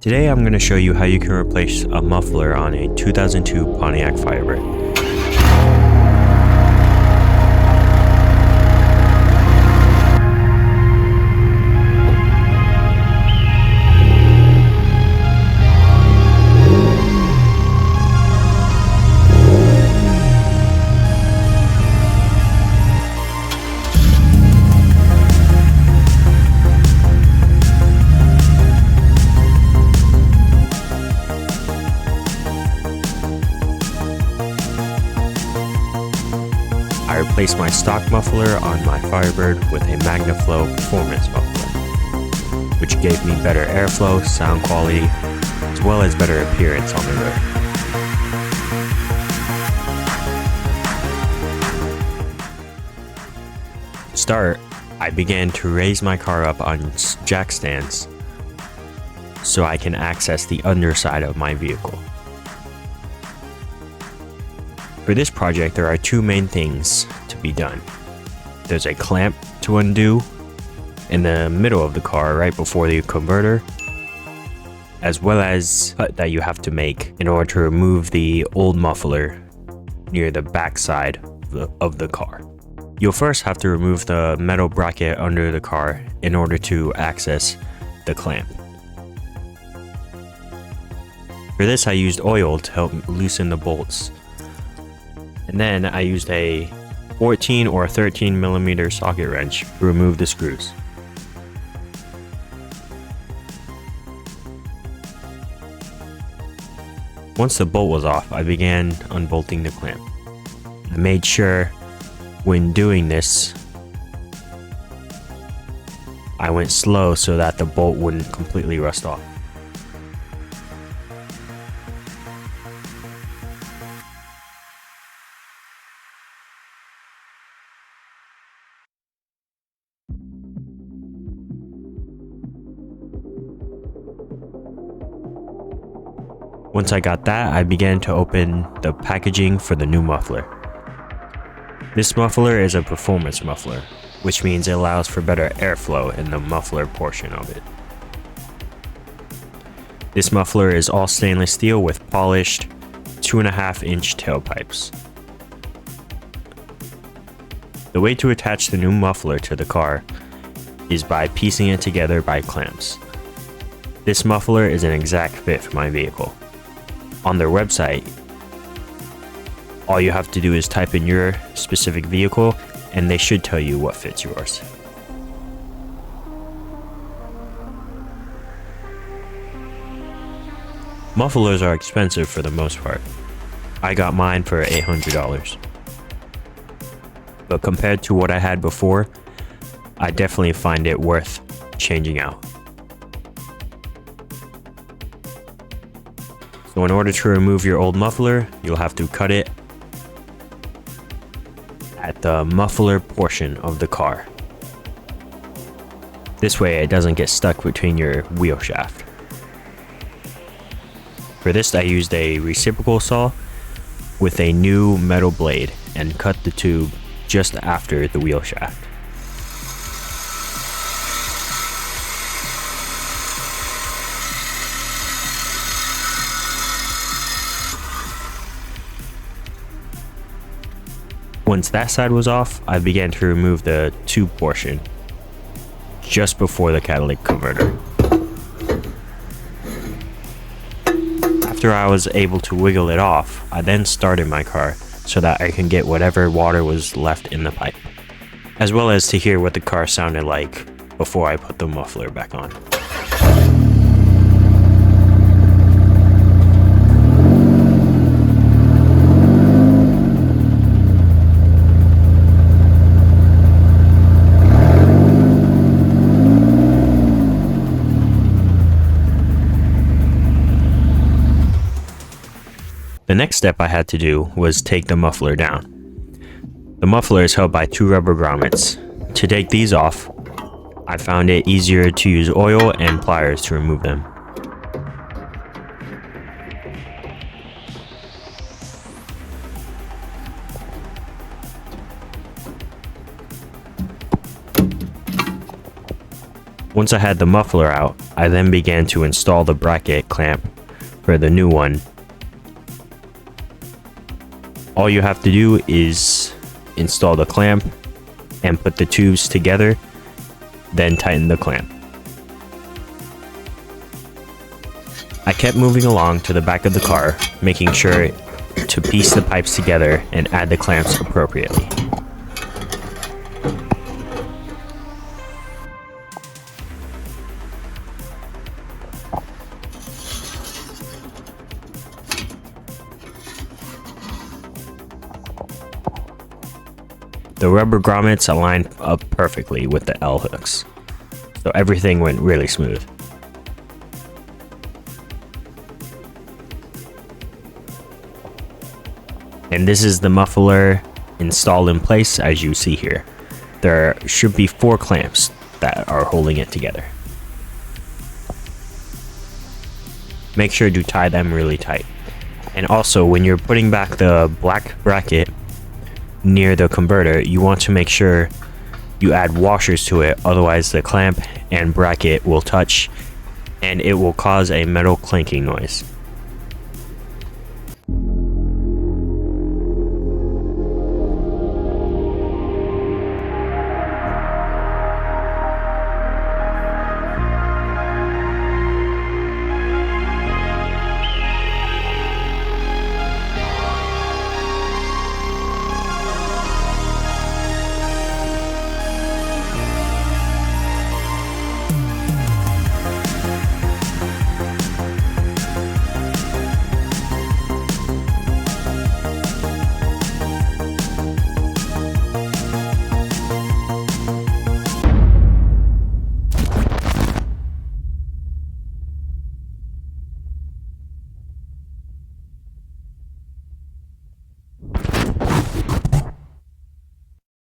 Today I'm going to show you how you can replace a muffler on a 2002 Pontiac Firebird. I replaced my stock muffler on my Firebird with a MagnaFlow performance muffler, which gave me better airflow, sound quality, as well as better appearance on the road. To start, I began to raise my car up on jack stands so I can access the underside of my vehicle. For this project, there are two main things to be done. There's a clamp to undo in the middle of the car right before the converter, as well as a cut that you have to make in order to remove the old muffler near the backside of the car. You'll first have to remove the metal bracket under the car in order to access the clamp. For this, I used oil to help loosen the bolts. And then I used a 14 or 13 millimeter socket wrench to remove the screws. Once the bolt was off, I began unbolting the clamp. I made sure when doing this, I went slow so that the bolt wouldn't completely rust off. Once I got that, I began to open the packaging for the new muffler. This muffler is a performance muffler, which means it allows for better airflow in the muffler portion of it. This muffler is all stainless steel with polished 2.5-inch tailpipes. The way to attach the new muffler to the car is by piecing it together by clamps. This muffler is an exact fit for my vehicle. On their website, all you have to do is type in your specific vehicle and they should tell you what fits yours. Mufflers are expensive for the most part. I got mine for $800. But compared to what I had before, I definitely find it worth changing out. So in order to remove your old muffler, you'll have to cut it at the muffler portion of the car. This way it doesn't get stuck between your wheel shaft. For this, I used a reciprocal saw with a new metal blade and cut the tube just after the wheel shaft. Once that side was off, I began to remove the tube portion just before the catalytic converter. After I was able to wiggle it off, I then started my car so that I can get whatever water was left in the pipe, as well as to hear what the car sounded like before I put the muffler back on. The next step I had to do was take the muffler down. The muffler is held by two rubber grommets. To take these off, I found it easier to use oil and pliers to remove them. Once I had the muffler out, I then began to install the bracket clamp for the new one. All you have to do is install the clamp and put the tubes together, then tighten the clamp. I kept moving along to the back of the car, making sure to piece the pipes together and add the clamps appropriately. The rubber grommets aligned up perfectly with the L hooks, so everything went really smooth. And this is the muffler installed in place as you see here. There should be 4 clamps that are holding it together. Make sure to tie them really tight. And also, when you're putting back the black bracket near the converter, you want to make sure you add washers to it, otherwise the clamp and bracket will touch and it will cause a metal clanking noise.